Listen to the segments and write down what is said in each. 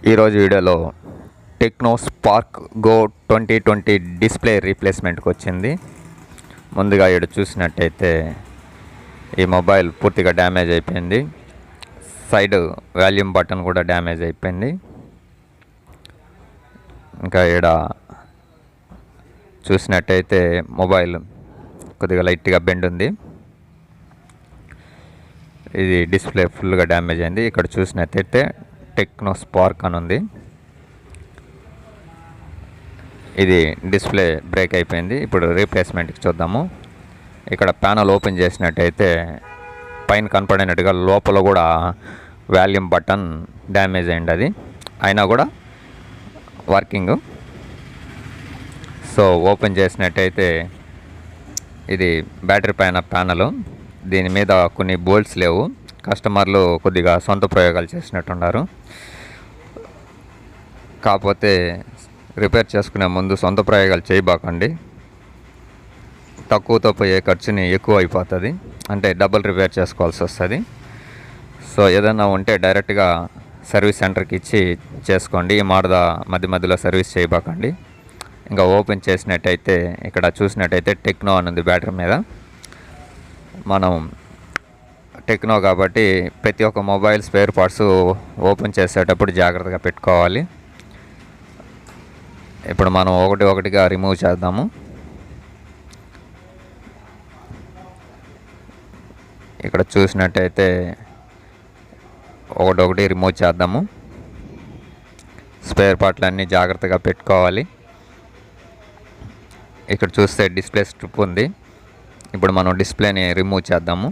ఈరోజు వీడియోలో techno Spark Go 2020 display రీప్లేస్మెంట్కి వచ్చింది. ముందుగా ఇక్కడ చూసినట్టయితే ఈ మొబైల్ పూర్తిగా డ్యామేజ్ అయిపోయింది. సైడ్ వాల్యూమ్ బటన్ కూడా డ్యామేజ్ అయిపోయింది. ఇంకా ఇక్కడ చూసినట్టయితే మొబైల్ కొద్దిగా లైట్గా బెండ్ ఉంది. ఇది డిస్ప్లే ఫుల్గా డ్యామేజ్ అయింది. ఇక్కడ చూసినట్టయితే టెక్నో స్పార్క్ అని ఉంది. ఇది డిస్ప్లే బ్రేక్ అయిపోయింది. ఇప్పుడు రీప్లేస్మెంట్కి చూద్దాము. ఇక్కడ ప్యానల్ ఓపెన్ చేసినట్టయితే పైన కనపడినట్టుగా లోపల కూడా వాల్యూమ్ బటన్ డ్యామేజ్ అయింది. అది అయినా కూడా వర్కింగ్. సో ఓపెన్ చేసినట్టయితే ఇది బ్యాటరీ పైన ప్యానలు. దీని మీద కొన్ని బోల్ట్స్ లేవు. కస్టమర్లు కొద్దిగా సొంత ప్రయోగాలు చేసినట్టున్నారు. కాకపోతే రిపేర్ చేసుకునే ముందు సొంత ప్రయోగాలు చేయబాకండి. తక్కువతో పోయే ఖర్చుని ఎక్కువ అయిపోతుంది. అంటే డబుల్ రిపేర్ చేసుకోవాల్సి వస్తుంది. సో ఏదైనా ఉంటే డైరెక్ట్గా సర్వీస్ సెంటర్కి ఇచ్చి చేసుకోండి. ఈ మధ్య మధ్యలో సర్వీస్ చేయబాకండి. ఇంకా ఓపెన్ చేసినట్టయితే ఇక్కడ చూసినట్టయితే టెక్నో అని ఉంది బ్యాటరీ మీద. మనం టెక్నో కాబట్టి ప్రతి ఒక్క మొబైల్ స్పేర్ పార్ట్స్ ఓపెన్ చేసేటప్పుడు జాగ్రత్తగా పెట్టుకోవాలి. ఇప్పుడు మనం ఒకటిగా రిమూవ్ చేద్దాము. ఇక్కడ చూసినట్టయితే ఒకటి రిమూవ్ చేద్దాము. స్పేర్ పార్ట్లన్నీ జాగ్రత్తగా పెట్టుకోవాలి. ఇక్కడ చూస్తే డిస్ప్లే స్ట్రిప్ ఉంది. ఇప్పుడు మనం డిస్ప్లేని రిమూవ్ చేద్దాము.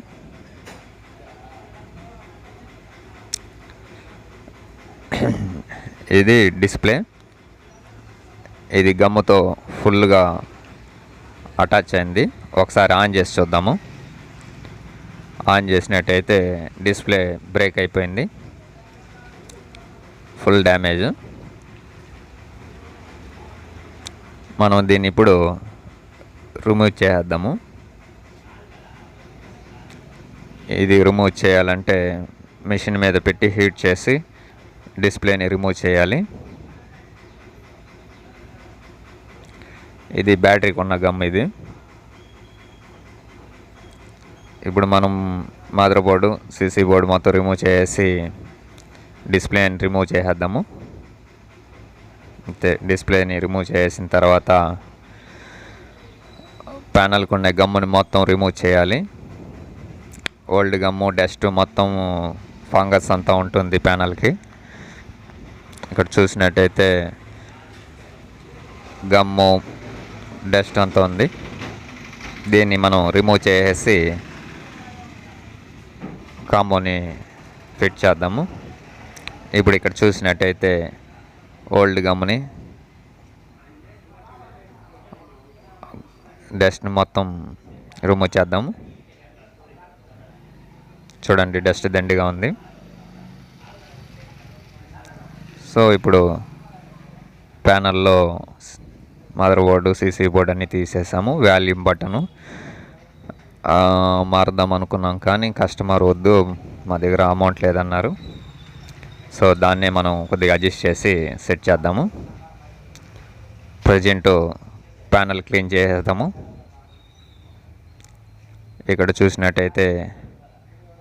ఇది డిస్ప్లే. ఇది గమ్ముతో ఫుల్గా అటాచ్ అయింది. ఒకసారి ఆన్ చేసి చూద్దాము. ఆన్ చేసినట్టయితే డిస్ప్లే బ్రేక్ అయిపోయింది. Full damage. మనం దీన్ని ఇప్పుడు రిమూవ్ చేద్దాము. ఇది రిమూవ్ చేయాలంటే మిషన్ మీద పెట్టి హీట్ చేసి డిస్ప్లేని రిమూవ్ చేయాలి. ఇది బ్యాటరీకి ఉన్న గమ్. ఇది ఇప్పుడు మనం మదర్ బోర్డు, సీసీ బోర్డు మొత్తం రిమూవ్ చేసి డిస్ప్లేని రిమూవ్ చేసేద్దాము. అంతే. డిస్ప్లేని రిమూవ్ చేసిన తర్వాత ప్యానల్కి ఉన్న గమ్ముని మొత్తం రిమూవ్ చేయాలి. ఓల్డ్ గమ్ము, డస్ట్ మొత్తం ఫంగస్ అంతా ఉంటుంది ప్యానల్కి. ఇక్కడ చూసినట్టయితే గమ్ము, డస్ట్ అంతా ఉంది. దీన్ని మనం రిమూవ్ చేసేసి కాంబోని ఫిట్ చేద్దాము. ఇప్పుడు ఇక్కడ చూసినట్టయితే ఓల్డ్ గమ్ముని, డస్ట్ని మొత్తం రిమూవ్ చేద్దాము. చూడండి, డస్ట్ దండిగా ఉంది. సో ఇప్పుడు ప్యానల్లో మదర్ బోర్డు, సీసీ బోర్డు అన్నీ తీసేసాము. వాల్యూమ్ బటను మారుద్దాం అనుకున్నాం, కానీ కస్టమర్ వద్దు, మా దగ్గర అమౌంట్ లేదన్నారు. సో దాన్నే మనం కొద్దిగా అడ్జస్ట్ చేసి సెట్ చేద్దాము. ప్రజెంట్ ప్యానల్ క్లీన్ చేసేద్దాము. ఇక్కడ చూసినట్టయితే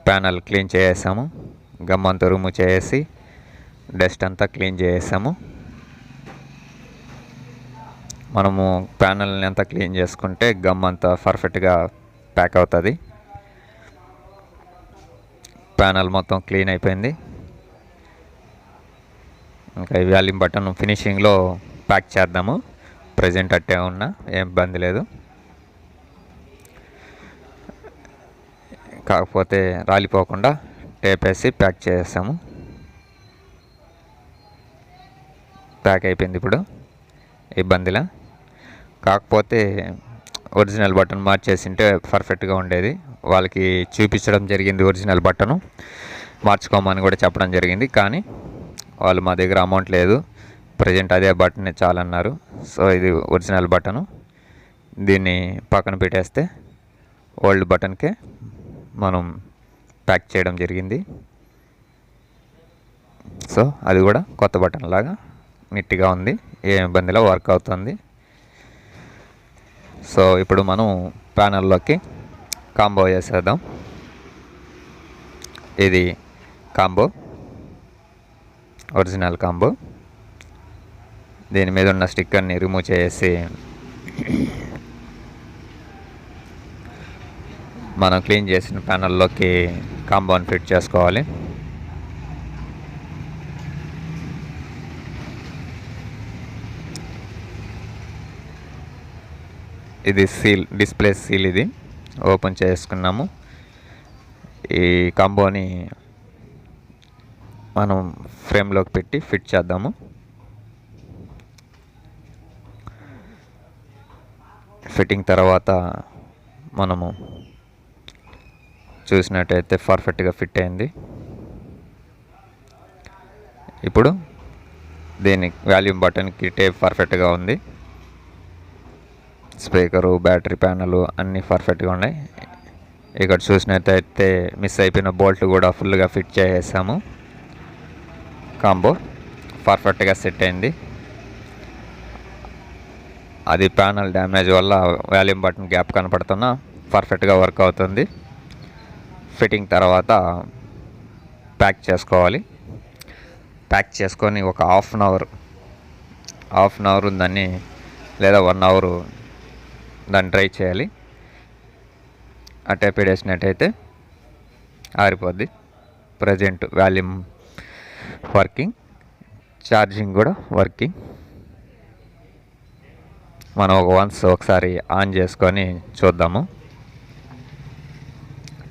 ప్యానల్ క్లీన్ చేసేసాము. గమ్ అంతా రిమూవ్ చేసి డస్ట్ అంతా క్లీన్ చేసేసాము. మనము ప్యానల్ని అంతా క్లీన్ చేసుకుంటే గమ్ అంతా పర్ఫెక్ట్గా ప్యాక్ అవుతుంది. ప్యానల్ మొత్తం క్లీన్ అయిపోయింది. ఇంకా ఈ వాల్యూమ్ బటన్ ఫినిషింగ్లో ప్యాక్ చేద్దాము. ప్రజెంట్ అట్టే ఉన్నా, ఏం ఇబ్బంది లేదు. కాకపోతే రాలిపోకుండా టేప్ వేసి ప్యాక్ చేసాము. ప్యాక్ అయిపోయింది. ఇప్పుడు ఇబ్బందిలా. కాకపోతే ఒరిజినల్ బటన్ మార్చేసింటే పర్ఫెక్ట్గా ఉండేది. వాళ్ళకి చూపించడం జరిగింది ఒరిజినల్ బటను, మార్చుకోమని కూడా చెప్పడం జరిగింది. కానీ వాళ్ళు మా దగ్గర అమౌంట్ లేదు, ప్రజెంట్ అదే బటన్ చాలన్నారు. సో ఇది ఒరిజినల్ బటను. దీన్ని పక్కన పెట్టేస్తే ఓల్డ్ బటన్కే మనం ప్యాక్ చేయడం జరిగింది. సో అది కూడా కొత్త బటన్ లాగా నీట్గా ఉంది, ఏ ఇబ్బందిలో వర్క్ అవుతుంది. సో ఇప్పుడు మనం ప్యానల్లోకి కాంబో వేసేద్దాం. ఇది కాంబో, ఒరిజినల్ కాంబో. దీని మీద ఉన్న స్టిక్కర్ని రిమూవ్ చేసి మనం క్లీన్ చేసిన ప్యానల్లోకి కాంబోని ఫిట్ చేసుకోవాలి. ఇది సీల్, డిస్ప్లే సీల్. ఇది ఓపెన్ చేసుకున్నాము. ఈ కాంబోని మనం ఫ్రేమ్లోకి పెట్టి ఫిట్ చేద్దాము. ఫిట్టింగ్ తర్వాత మనము చూసినట్టయితే పర్ఫెక్ట్గా ఫిట్ అయింది. ఇప్పుడు దీని వాల్యూమ్ బటన్కి టేప్ పర్ఫెక్ట్గా ఉంది. స్పీకరు, బ్యాటరీ ప్యానలు అన్నీ పర్ఫెక్ట్గా ఉన్నాయి. ఇక్కడ చూసినట్టయితే మిస్ అయిపోయిన బోల్ట్ కూడా ఫుల్గా ఫిట్ చేసేసాము. కాంబో పర్ఫెక్ట్గా సెట్ అయింది. అది ప్యానల్ డ్యామేజ్ వల్ల వాల్యూమ్ బటన్ గ్యాప్ కనపడుతున్నా పర్ఫెక్ట్గా వర్క్ అవుతుంది. ఫిట్టింగ్ తర్వాత ప్యాక్ చేసుకోవాలి. ప్యాక్ చేసుకొని ఒక హాఫ్ అన్ అవర్ ఉందని, లేదా 1 అవర్ దాన్ని డ్రై చేయాలి. అట్టే పెడేసినట్టయితే ఆరిపోద్ది. ప్రజెంట్ వాల్యూమ్ వర్కింగ్, ఛార్జింగ్ కూడా వర్కింగ్. మనం ఒకసారి ఆన్ చేసుకొని చూద్దాము.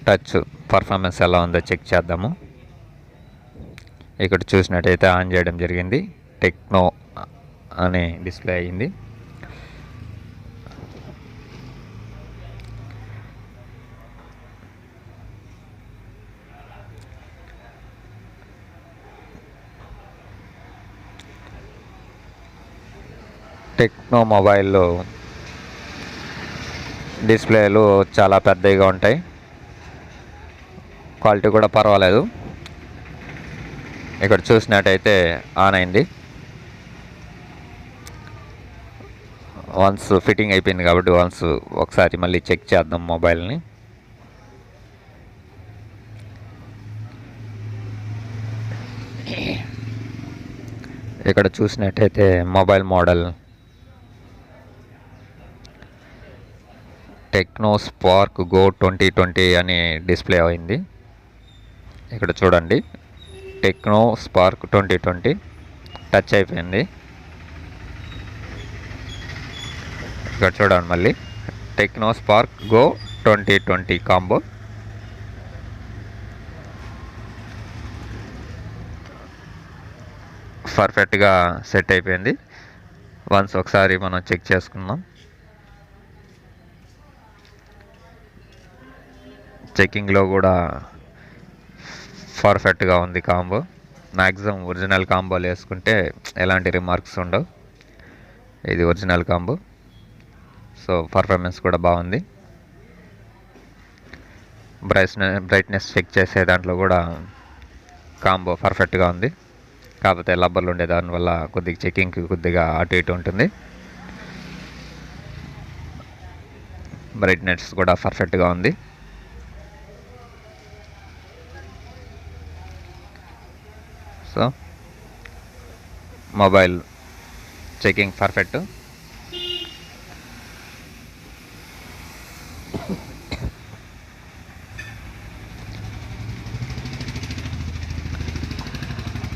టచ్ పర్ఫార్మెన్స్ ఎలా ఉందో చెక్ చేద్దాము. ఇక్కడ చూసినట్టయితే ఆన్ చేయడం జరిగింది. టెక్నో అనే డిస్ప్లే అయ్యింది. టెక్నో మొబైల్లో డిస్ప్లేలు చాలా పెద్దగా ఉంటాయి, క్వాలిటీ కూడా పర్వాలేదు. ఇక్కడ చూసినట్టయితే ఆన్ అయింది. వన్స్ ఫిట్టింగ్ అయిపోయింది కాబట్టి ఒకసారి మళ్ళీ చెక్ చేద్దాం మొబైల్ని. ఇక్కడ చూసినట్టయితే mobile model techno Spark Go 2020 అని డిస్ప్లే అయింది. ఇక్కడ చూడండి, టెక్నో స్పార్క్ 2020 టచ్ అయిపోయింది. ఇక్కడ చూడండి మళ్ళీ టెక్నో స్పార్క్ గో 2020 కాంబో. పర్ఫెక్ట్గా సెట్ అయిపోయింది. వన్స్ ఒకసారి మనం చెక్ చేసుకుందాం. చెక్కింగ్లో కూడా పర్ఫెక్ట్గా ఉంది కాంబో. మ్యాక్సిమం ఒరిజినల్ కాంబోలు వేసుకుంటే ఎలాంటి రిమార్క్స్ ఉండవు. ఇది ఒరిజినల్ కాంబో. సో పర్ఫార్మెన్స్ కూడా బాగుంది. బ్రైట్నెస్ చెక్ చేసే దాంట్లో కూడా కాంబో పర్ఫెక్ట్గా ఉంది. కాకపోతే లబ్బర్లు ఉండే దానివల్ల కొద్దిగా చెక్కింగ్కి కొద్దిగా అటు ఇటు ఉంటుంది. బ్రైట్నెస్ కూడా పర్ఫెక్ట్గా ఉంది. So mobile checking perfect.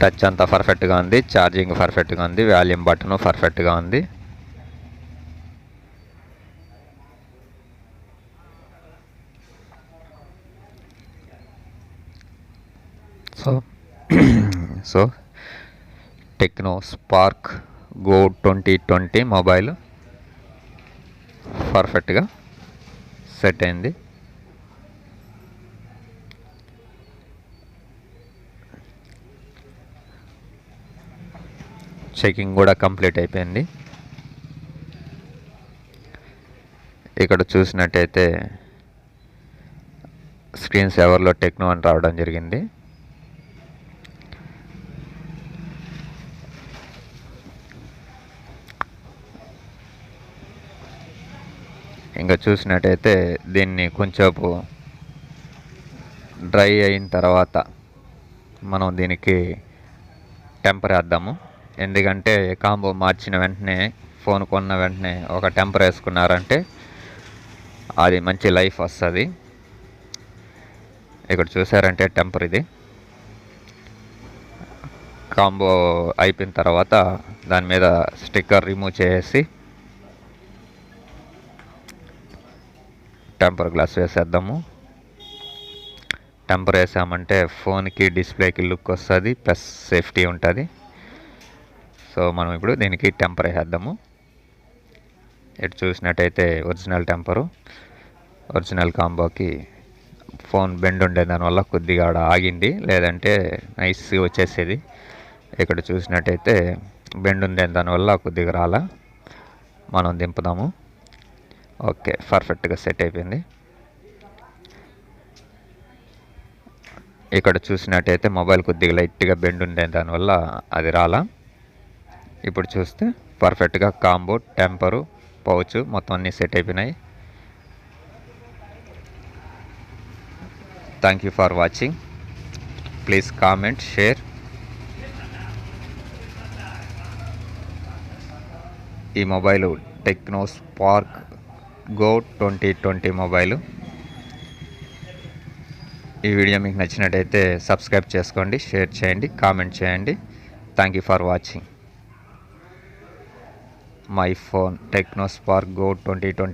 Touch అంతా పర్ఫెక్ట్గా ఉంది. ఛార్జింగ్ పర్ఫెక్ట్గా ఉంది. వాల్యూమ్ బటన్ పర్ఫెక్ట్గా ఉంది. So techno Spark Go 2020 mobile పర్ఫెక్ట్గా సెట్ అయింది. చెకింగ్ కూడా కంప్లీట్ అయిపోయింది. ఇక్కడ చూసినట్టయితే స్క్రీన్ సేవర్లో టెక్నో అని రావడం జరిగింది. ఇంకా చూసినట్టయితే దీన్ని కొంచెంసేపు డ్రై అయిన తర్వాత మనం దీనికి టెంపర్ వేద్దాము. ఎందుకంటే కాంబో మార్చిన వెంటనే, ఫోన్ కొన్న వెంటనే ఒక టెంపర్ వేసుకున్నారంటే అది మంచి లైఫ్ వస్తుంది. ఇక్కడ చూసారంటే టెంపర్ ఇది కాంబో అయిపోయిన తర్వాత దాని మీద స్టిక్కర్ రిమూవ్ చేసి టెంపర్ గ్లాస్ వేసేద్దాము. టెంపర్ వేసామంటే ఫోన్కి డిస్ప్లేకి లుక్ వస్తుంది, ప్లస్ సేఫ్టీ ఉంటుంది. సో మనం ఇప్పుడు దీనికి టెంపర్ వేసేద్దాము. ఇటు చూసినట్టయితే ఒరిజినల్ టెంపరు, ఒరిజినల్ కాంబోకి ఫోన్ బెండ్ ఉండే దానివల్ల కొద్దిగా ఆడ ఆగింది, లేదంటే నైస్ వచ్చేసేది. ఇక్కడ చూసినట్టయితే బెండ్ ఉండే దానివల్ల కొద్దిగా రాలా. మనం దింపుదాము. ఓకే, పర్ఫెక్ట్గా సెట్ అయిపోయింది. ఇక్కడ చూసినట్టయితే మొబైల్ కొద్దిగా లైట్గా బెండ్ ఉండే దానివల్ల అది రాలా. ఇప్పుడు చూస్తే పర్ఫెక్ట్గా కాంబో, టెంపరు, పౌచ్ మొత్తం అన్నీ సెట్ అయిపోయినాయి. Thank you for watching. Please comment, share. ఈ mobile Tecno Spark Go 2020 mobile. ఈ వీడియో మీకు నచ్చినట్టయితే సబ్స్క్రైబ్ చేసుకోండి, షేర్ చేయండి, కామెంట్ చేయండి. Thank you for watching my phone Tecno Spark Go 2020.